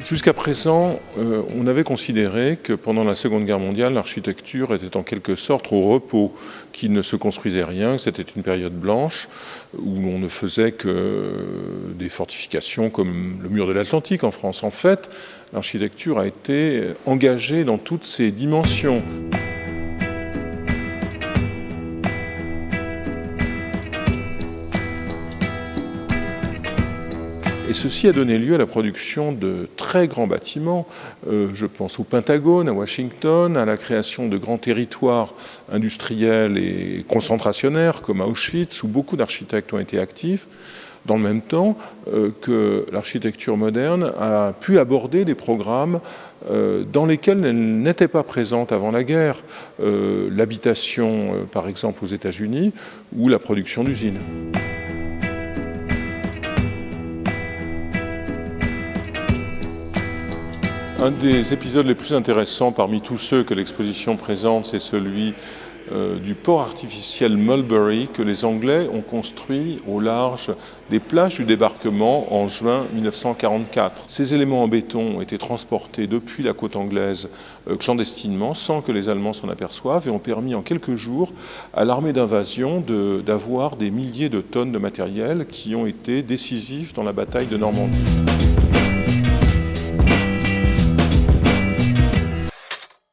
Jusqu'à présent, on avait considéré que pendant la Seconde Guerre mondiale, l'architecture était en quelque sorte au repos, qu'il ne se construisait rien, que c'était une période blanche où on ne faisait que des fortifications comme le mur de l'Atlantique en France. En fait, l'architecture a été engagée dans toutes ses dimensions. Et ceci a donné lieu à la production de très grands bâtiments. Je pense au Pentagone, à Washington, à la création de grands territoires industriels et concentrationnaires comme à Auschwitz, où beaucoup d'architectes ont été actifs, dans le même temps que l'architecture moderne a pu aborder des programmes dans lesquels elle n'était pas présente avant la guerre. L'habitation, par exemple, aux États-Unis, ou la production d'usines. Un des épisodes les plus intéressants parmi tous ceux que l'exposition présente, c'est celui du port artificiel Mulberry que les Anglais ont construit au large des plages du débarquement en juin 1944. Ces éléments en béton ont été transportés depuis la côte anglaise clandestinement, sans que les Allemands s'en aperçoivent, et ont permis en quelques jours à l'armée d'invasion d'avoir des milliers de tonnes de matériel qui ont été décisifs dans la bataille de Normandie.